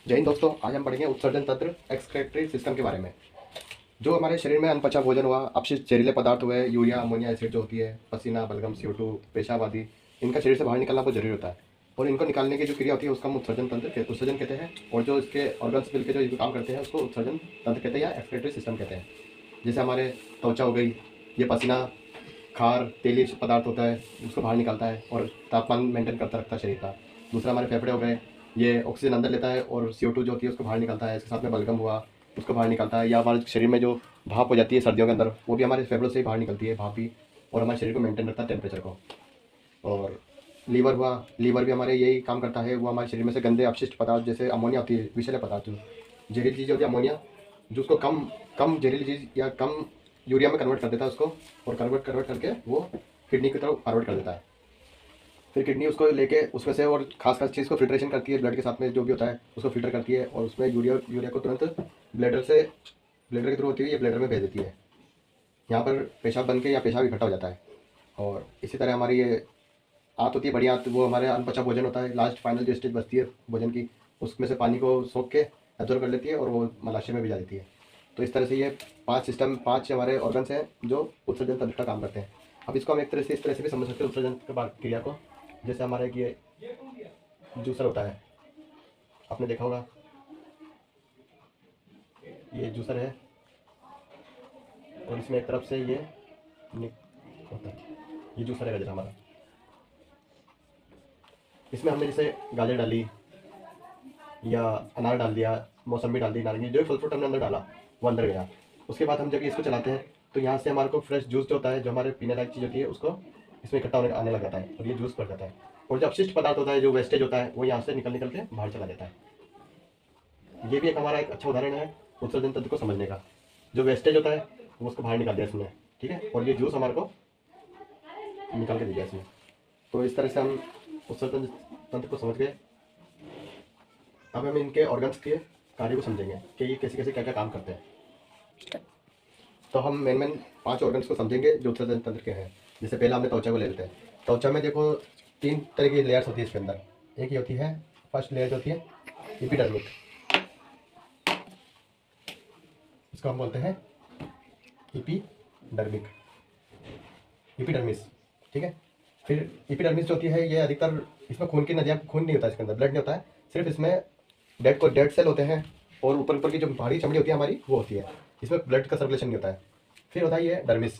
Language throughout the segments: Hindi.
जय हिंद दोस्तों, आज हम पढ़ेंगे उत्सर्जन तंत्र एक्सक्रीटरी सिस्टम के बारे में। जो हमारे शरीर में अनपचा भोजन हुआ, अपशिष्ट जहरीले पदार्थ हुए, यूरिया अमोनिया एसिड जो होती है, पसीना बलगम CO2 पेशाब आदि, इनका शरीर से बाहर निकलना बहुत जरूरी होता है। और इनको निकालने की जो क्रिया होती है उसका हम उत्सर्जन कहते हैं। और जो इसके ऑर्गन्स मिलकर जो इनको काम करते हैं उसको उत्सर्जन तंत्र कहते हैं या एक्सक्रीटरी सिस्टम कहते हैं। जैसे हमारे त्वचा हो गई, ये पसीना खार तेली पदार्थ होता है उसको बाहर निकालता है और तापमान मेंटेन करता रखता है शरीर का। दूसरा हमारे फेफड़े हो गए, ये ऑक्सीजन अंदर लेता है और CO2 जो होती है उसको बाहर निकालता है। इसके साथ में बलगम हुआ उसको बाहर निकालता है। या हमारे शरीर में जो भाप हो जाती है सर्दियों के अंदर, वो भी हमारे फेफड़ों से ही बाहर निकलती है भाप भी, और हमारे शरीर को मेंटेन रखता है टेम्परेचर को। और लीवर हुआ, लीवर भी हमारे यही काम करता है। वो हमारे शरीर में से गंदे अपशिष्ट पदार्थ जैसे अमोनिया होती है, विषैले पदार्थ जहरीली चीज़ होती है अमोनिया, जो उसको कम कम जहरीली चीज़ या कम यूरिया में कन्वर्ट कर देता है उसको, और कन्वर्ट करके वो किडनी की तरफ फॉरवर्ड कर देता है। फिर किडनी उसको लेके उसमें से और खास खास चीज़ को फिल्ट्रेशन करती है, ब्लड के साथ में जो भी होता है उसको फिल्टर करती है, और उसमें यूरिया को तुरंत ब्लेडर के थ्रू होती है ये ब्लेडर में भेज देती है। यहाँ पर पेशाब बन के या पेशाब इकट्ठा हो जाता है। और इसी तरह हमारी ये आंत होती है, बड़ी आंत, वो हमारे अनपचा भोजन होता है, लास्ट फाइनल जो स्टेज बचती है भोजन की, उसमें से पानी को सोख के एब्जॉर्ब कर लेती है और वो मलाशय में भिजा देती है। तो इस तरह से ये पांच हमारे ऑर्गन्स हैं जो उत्सर्जन तंत्र का काम करते हैं। अब इसको हम एक तरह से इस तरह से भी समझ सकते हैं उत्सर्जन के बाद क्रिया को। जैसे हमारे ये जूसर होता है, आपने देखा होगा, ये जूसर है और इसमें एक तरफ से ये होता है, ये जूसर है जैसे हमारा। इसमें हमने जैसे गाजर डाली या अनार डाल दिया, मौसम्बी डाल दी, नारंगी, जो फल फ्रूट हमने अंदर डाला वो अंदर गया। उसके बाद हम जब इसको चलाते हैं तो यहाँ से हमारे को फ्रेश जूस जो होता है, जो हमारे पीने लायक चीज़ होती है, उसको इसमें इकट्ठा आने लग जाता है और ये जूस बन जाता है। और जो अपशिष्ट पदार्थ होता है, जो वेस्टेज होता है, वो यहाँ से निकल के बाहर चला जाता है। ये भी एक हमारा एक अच्छा उदाहरण है उत्सर्जन तंत्र को समझने का। जो वेस्टेज होता है वो उसको बाहर निकाल दिया इसमें, ठीक है, और ये जूस हमारे को निकाल के दिया इसमें। तो इस तरह से हम उत्सर्जन तंत्र को समझ गए। अब हम इनके ऑर्गन्स के कार्य को समझेंगे कि ये कैसे कैसे क्या क्या काम करते हैं। तो हम मेन 5 ऑर्गन्स को समझेंगे जो उत्सर्जन तंत्र के हैं। जैसे पहला हमने त्वचा को ले लेते हैं। त्वचा में देखो 3 तरह की लेयर्स होती है इसके अंदर। एक ही होती है, फर्स्ट लेयर जो होती है एपिडर्मिक, इसको हम बोलते हैं एपिडर्मिक, एपिडर्मिस, ठीक है। फिर एपिडर्मिस जो होती है ये अधिकतर, इसमें खून की नदियाँ, खून नहीं होता इसके अंदर, ब्लड नहीं होता है, सिर्फ इसमें डेड सेल होते हैं और ऊपर की जो भारी चमड़ी होती है हमारी वो होती है, इसमें ब्लड का सर्कुलेशन नहीं होता है। फिर होता है ये डर्मिस,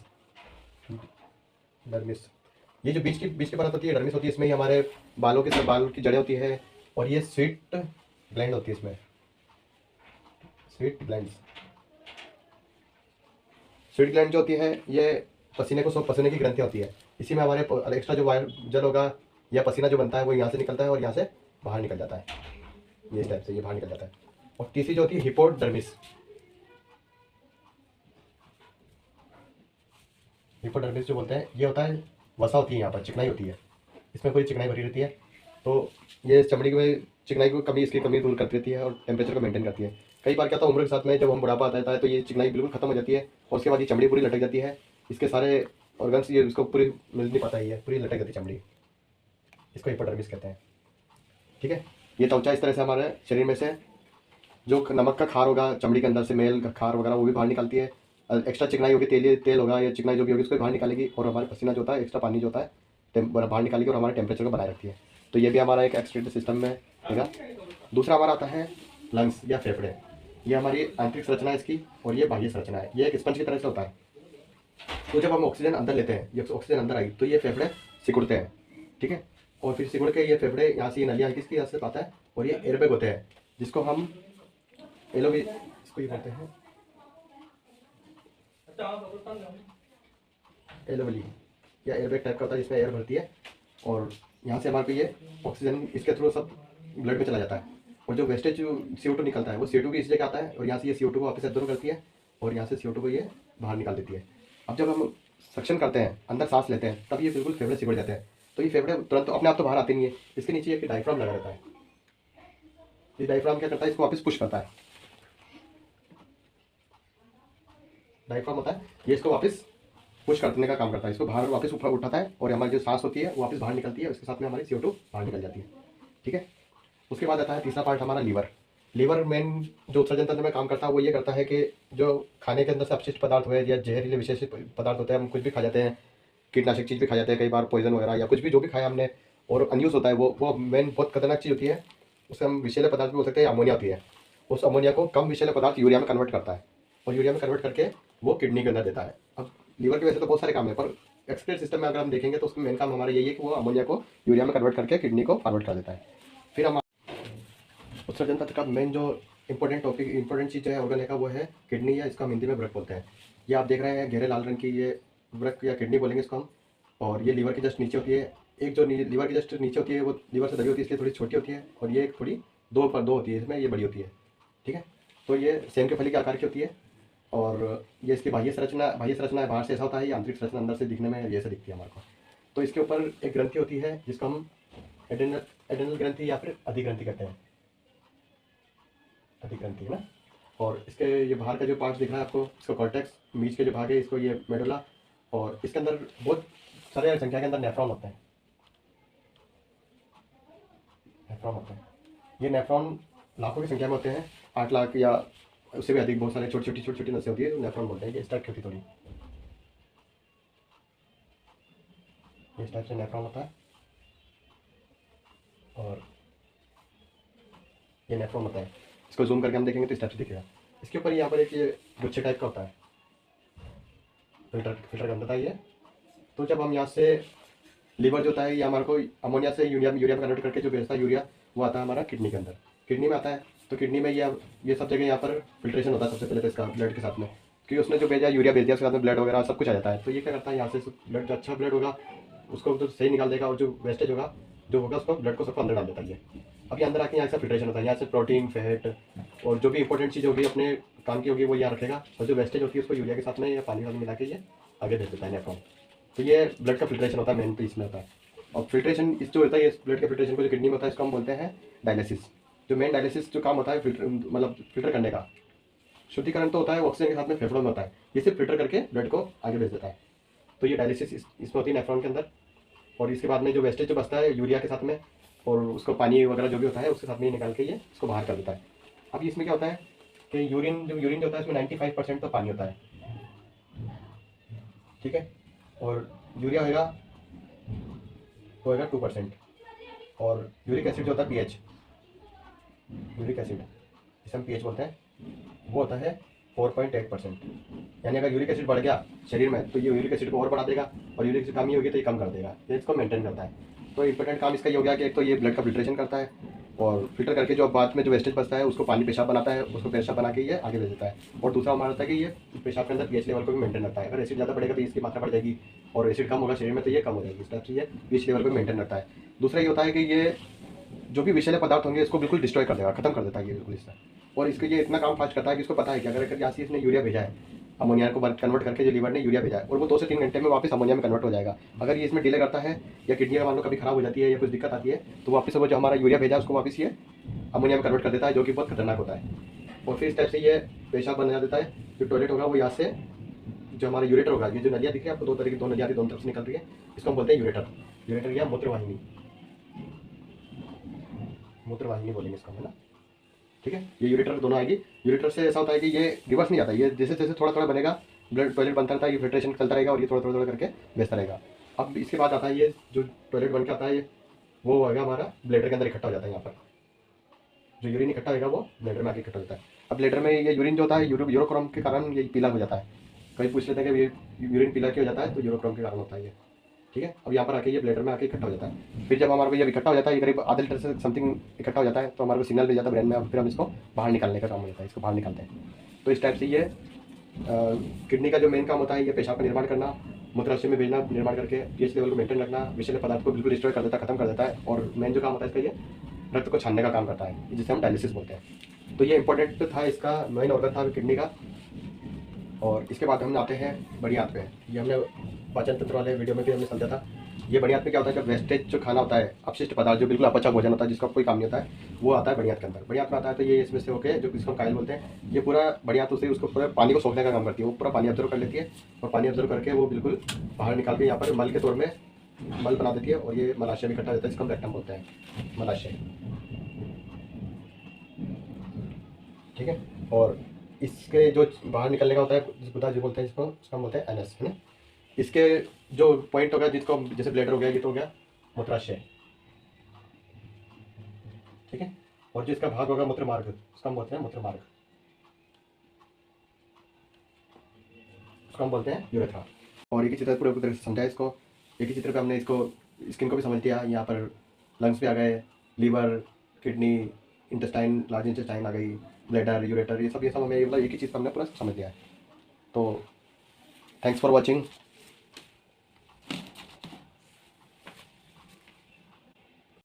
डर्मिस ये जो बीच की परत होती है डर्मिस होती है, इसमें ही हमारे बाल की जड़ें होती है। और ये स्वीट ग्लैंड होती है इसमें, स्वीट ग्लैंड जो होती है ये पसीने की ग्रंथि होती है। इसी में हमारे एक्स्ट्रा जो वायर जल होगा या पसीना जो बनता है वो यहाँ से निकलता है और यहाँ से बाहर निकल जाता है, ये इस टाइप से ये बाहर निकल जाता है। और तीसरी जो होती है हिपोडर्मिस, हिपोडर्मिस जो बोलते हैं, ये होता है वसा होती है, यहाँ पर चिकनाई होती है, इसमें पूरी चिकनाई भरी रहती है। तो ये चमड़ी में चिकनाई को इसकी कमी दूर करती रहती है और टेम्परेचर को मेंटेन करती है। कई बार क्या होता है उम्र के साथ में जब हम बुढ़ापा आता है तो ये चिकनाई बिल्कुल खत्म हो जाती है और उसके बाद ये चमड़ी पूरी लटक जाती है। इसके सारे ऑर्गन्स ये इसको पूरी मिल नहीं पाता है, ये पूरी लटक जाती है चमड़ी, इसको हिपोडर्मिस कहते हैं, ठीक है। ये त्वचा इस तरह से हमारे शरीर में से जो नमक का खार होगा चमड़ी के अंदर से, मेल का खार वगैरह वो भी बाहर निकालती है। एक्स्ट्रा चिकनाई होगी, तेल होगा या चिकनाई जो भी होगी उसको बाहर निकालेगी, और हमारे पसीना जो होता है, एक्स्ट्रा पानी जो होता है बाहर निकालेगी और हमारे टेम्परेचर को बनाए रखती है। तो ये भी हमारा एक एक्सक्रीटरी सिस्टम में है। दूसरा हमारा आता है लंग्स या फेफड़े। ये हमारी आंतरिक संरचना है इसकी और ये बाह्य संरचना है। ये एक स्पंज की तरह से होता है। तो जब हम ऑक्सीजन अंदर लेते हैं, जब ऑक्सीजन अंदर आई तो ये फेफड़े सिकुड़ते हैं, ठीक है। और फिर सिकुड़ के ये फेफड़े यहाँ से नलियाँ किसकी यहाँ से पाता है, और ये एयरबैग होते हैं जिसको हम एलोवी इसको ये कहते हैं एलोवली या एयरबैग टाइप का होता है जिसमें एयर भरती है। और यहाँ से हमारे को ये ऑक्सीजन इसके थ्रू सब ब्लड में चला जाता है। और जो वेस्टेज CO2 निकलता है वो CO2 भी इस जगह आता है और यहाँ से ये CO2 को वापस एब्जॉर्ब करती है और यहाँ से CO2 को ये बाहर निकाल देती है। अब जब हम सक्शन करते हैं, अंदर सांस लेते हैं, तब ये बिल्कुल फेफड़े सिकुड़ जाते हैं। तो ये फेफड़े तुरंत अपने आप तो बाहर आते नहीं है, इसके नीचे एक डायफ्राम लगा रहता है। ये डायफ्राम क्या करता है, इसको वापस पुश करता है। डायफ्राम होता है ये इसको वापस पुश करने का काम करता है, इसको बाहर वापस ऊपर उठाता है और हमारी जो सांस होती है वो वापस बाहर निकलती है, उसके साथ में हमारी CO2 बाहर निकल जाती है, ठीक है। उसके बाद आता है तीसरा पार्ट हमारा लीवर। लीवर मेन जो उत्सर्जन तंत्र में काम करता है वो ये करता है कि जो खाने के अंदर से अपशिष्ट पदार्थ हुए या जहरीले विशेष पदार्थ होते हैं, हम कुछ भी खा जाते हैं, कीटनाशक चीज़ भी खा जाते हैं कई बार, पॉइजन वगैरह या कुछ भी जो भी खाया हमने और अनयूज होता है, वो मेन बहुत खतरनाक चीज़ होती है। उससे हम विषैले पदार्थ भी हो सकते हैं, अमोनिया होती है। उस अमोनिया को कम विषैले पदार्थ यूरिया में कन्वर्ट करता है और यूरिया में कन्वर्ट करके वो किडनी के अंदर देता है। अब लीवर की वजह से तो बहुत सारे काम है, पर एक्सक्रीट सिस्टम में अगर हम देखेंगे तो उसमें मेन काम हमारा यही है कि वो अमोनिया को यूरिया में कन्वर्ट करके किडनी को फॉरवर्ड कर देता है। फिर हम उत्सर्जन तंत्र का मेन जो इंपॉर्टेंट चीज़ जो है ऑर्गन है का वो है किडनी, या इसको हम हिंदी में वृक्क बोलते हैं। ये आप देख रहे हैं गहरे लाल रंग की, ये वृक्क या किडनी बोलेंगे इसको हम। और ये लीवर के जस्ट नीचे होती है। एक जो लीवर के जस्ट नीचे होती है वो लीवर से दबी होती है, इसलिए थोड़ी छोटी होती है, और ये एक थोड़ी दो होती है, इसमें ये बड़ी होती है। ठीक है, तो ये सेम के फली के आकार की होती है। और ये इसकी बाह्य संरचना है, बाहर से ऐसा होता है, ये आंतरिक संरचना अंदर से दिखने में जैसे दिखती है हमारे को। तो इसके ऊपर एक ग्रंथि होती है जिसको हम एडेनल ग्रंथि या फिर अधिग्रंथि कहते हैं, अधिग्रंथि है ना। और इसके ये बाहर का जो पार्ट दिख रहा है आपको, इसको कॉर्टेक्स, बीच के जो भाग है इसको ये मेडुला, और इसके अंदर बहुत सारे संख्या के अंदर नेफ्रॉन होते हैं। ये नेफ्रॉन लाखों की संख्या में होते हैं, 8 लाख या उससे भी अधिक, बहुत सारे छोटी छोटी नसें होती है तो नेफ्रॉन बोलते हैं। ये इस टाइप की होती है थोड़ी, इस टाइप से नेफ्रॉन होता है, और ये नेफ्रॉन होता है। इसको जूम करके हम देखेंगे तो इस टाइप से दिखेगा। इसके ऊपर यहाँ पर एक ये गुच्छे टाइप का होता है, फिल्टर करता है ये। तो जब हम यहाँ से लीवर जो होता है ये हमारे को अमोनिया से यूरिया में कन्वर्ट करके जो भेजता है यूरिया, वो आता है हमारा किडनी के अंदर, किडनी में आता है। तो किडनी में ये सब जगह यहाँ पर फिल्ट्रेशन होता है सबसे पहले तो इसका ब्लड के साथ में, क्योंकि उसने जो भेजा यूरिया भेज दिया उसके साथ में ब्लड वगैरह सब कुछ आ जाता है। तो ये क्या करता है, यहाँ से ब्लड जो अच्छा ब्लड होगा उसको तो सही निकाल देगा, और जो वेस्टेज होगा उसको ब्लड को सबको अंदर डाल देता है ये। अब ये अंदर आके यहाँ से फिल्ट्रेशन होता है, यहाँ से प्रोटीन, फैट और जो भी इंपॉर्टेंट चीज़ होगी अपने काम की होगी वो यहाँ रखेगा, और जो वेस्टेज होती है उसको यूरिया के साथ में या पानी के साथ मिला के ये आगे भेज देता है नेफ्रॉन। तो ये ब्लड का फिल्ट्रेशन होता है, मेन पीस में होता है। और फिल्ट्रेशन इस जो होता है ये ब्लड के फिल्ट्रेशन को जो किडनी में होता है इसको हम बोलते हैं डायलिसिस। जो मेन डायलिसिस जो काम होता है फिल्टर करने का, शुद्धिकरण तो होता है ऑक्सीजन के साथ में फेफड़ों में होता है, ये सिर्फ फिल्टर करके ब्लड को आगे भेज देता है। तो ये डायलिसिस इसमें होती है नेफ्रॉन के अंदर। और इसके बाद में जो वेस्टेज जो बचता है यूरिया के साथ में, और उसको पानी वगैरह जो भी होता है उसके साथ में निकाल के ये उसको बाहर कर देता है। अब इसमें क्या होता है कि यूरिन जो होता है इसमें 95% तो पानी होता है, ठीक है। और यूरिया होएगा 2%। और यूरिक एसिड जो होता है पीएच, यूरिक एसिड जिसे हम पीएच बोलते हैं, वो होता है 4.8%। यानी अगर यूरिक एसिड बढ़ गया शरीर में तो ये यूरिक एसिड को और बढ़ा देगा, और यूरिक एसिड कमी होगी तो ये कम कर देगा, ये इसको मेंटेन करता है। तो इंपॉर्टेंट काम इसका ये हो गया कि एक तो ये ब्लड का फिल्ट्रेशन करता है, और फिल्टर करके जो बाद में जो वेस्टेज बचता है उसको पानी पेशाब बनाता है, उसको पेशाब बना के ये आगे भेज देता है। और दूसरा हमारा होता है कि ये पेशाब के अंदर पीएच लेवल को भी मेंटेन रखता है। अगर एसिड ज़्यादा बढ़ेगा तो इसकी मात्रा बढ़ जाएगी, और एसिड कम होगा शरीर में तो ये कम हो जाएगी, इस टाइप से ये पीएच लेवल को मेंटेन रखता है। दूसरा ये होता है कि ये जो भी विषैले पदार्थ होंगे इसको बिल्कुल डिस्ट्रॉय कर देगा, खत्म कर देता है ये बिल्कुल इससे। और इसके ये इतना काम फास्ट करता है कि इसको पता है कि अगर यहाँ से इसने यूरिया भेजा है, अमोनिया को कन्वर्ट करके जो लीवर ने यूरिया भेजा है, और वो 2 से 3 घंटे में वापस अमोनिया में कन्वर्ट हो जाएगा। अगर ये इसमें डिले करता है या किडनी का मान लो कभी खराब हो जाती है या कुछ दिक्कत आती है तो वापस वो जो हमारा यूरिया भेजा है उसको वापस ये अमोनिया में कन्वर्ट कर देता है, जो कि बहुत खतरनाक होता है। और फिर इस टाइप से ये पेशाब बना देता है। जो टॉयलेट होगा वो यहाँ से जो हमारा यूरेटर होगा, ये जो नलियाँ दिख रही है आपको, 2 तरह की 2 नलियाँ दोनों तरफ से निकल रही है, इसको हम बोलते हैं यूरेटर या मूत्रवाहिनी बोलेंगे इसको, है ना। ठीक है, ये यूरेटर दोनों आएगी। यूरेटर से ऐसा होता है कि ये रिवर्स नहीं आता, ये जैसे जैसे थोड़ा थोड़ा बनेगा ब्लड टॉयलेट बनता रहता है, ये फिल्ट्रेशन चलता रहेगा और ये थोड़ा थोड़ा करके बेचता रहेगा। अब इसके बाद आता है ये जो टॉयलेट बन के आता है, ये वो होगा हमारा ब्लैडर के अंदर इकट्ठा हो जाता है। यहाँ पर जो यूरिन इकट्ठा होगा वो ब्लैडर में आके इकट्ठा होता है। अब ब्लैडर में ये यूरिन जो होता है यूरोक्रोम के कारण ये पीला हो जाता है। कभी पूछ लेते हैं कि यूरिन पीला क्यों हो जाता है, तो यूरोक्रोम के कारण होता है ये। ठीक है, अब यहाँ पर आके ये ब्लैडर में आके इकट्ठा हो जाता है। फिर जब हमारे को ये इकट्ठा हो जाता है, ये करीब आधे लीटर से समथिंग इकट्ठा हो जाता है, तो हमारे को सिग्नल मिल जाता है ब्रेन में, फिर हम इसको बाहर निकालने का काम हो जाता है, इसको बाहर निकालते हैं। तो इस टाइप से ये किडनी का जो मेन काम होता है ये पेशाब का निर्माण करना, मूत्राशय में भेजना, निर्माण करके पीएच लेवल को मेंटेन रखना, विषैले पदार्थ को बिल्कुल डिस्ट्रॉय कर देता है, खत्म कर देता है। और मेन जो काम होता है इसका ये रक्त को छानने का काम करता है, जिसे हम डायलिसिस बोलते हैं। तो ये इंपॉर्टेंट था, इसका मेन ऑर्गन था किडनी का। और इसके बाद हम आते हैं बड़ी आंत पे। ये हमने पाचन तंत्र वाले वीडियो में भी हमने समझा था। ये बड़ी आंत में क्या होता है, जब वेस्टेज जो खाना होता है, अपशिष्ट पदार्थ जो बिल्कुल अपचा भोजन होता है जिसका कोई काम नहीं होता है, वो आता है बड़ी आंत के अंदर। बड़ी आंत में आता है तो ये इसमें से होकर जो इसको कायल बोलते हैं, ये पूरा बड़ी आंत उसे उसको पूरा पानी को सोखने का काम करती है। वो पूरा पानी ऑब्जर्व कर लेती है, और पानी ऑब्जर्व करके वो बिल्कुल बाहर निकाल के यहाँ पर मल के तौर में मल बना देती है, और ये मलाशय में इकट्ठा रहता है, इसको हम रेक्टम बोलते हैं, मलाशय। ठीक है। और इसके जो बाहर निकलने का होता है गुदा जो बोलते हैं इसको, उसका हम बोलते हैं एनस, है ना। इसके जो पॉइंट हो गया जिसको जैसे ब्लैडर हो गया, ये तो हो गया मूत्राशय, ठीक है। और जो इसका भाग होगा मूत्र मार्ग, उसका हम बोलते हैं मूत्र मार्ग, उसको हम बोलते हैं यूरेथ्रा। और एक ही चित्र पूरे तरह से समझा इसको, एक ही चित्र पे हमने इसको स्किन को भी समझ लिया, यहाँ पर लंग्स भी आ गए, liver, kidney, intestine, large intestine आ गई, ब्लैडर, यूरेटर, ये सब हमें मतलब एक ही चीज़ पर हमने पूरा समझ लिया है। तो थैंक्स फॉर वॉचिंग।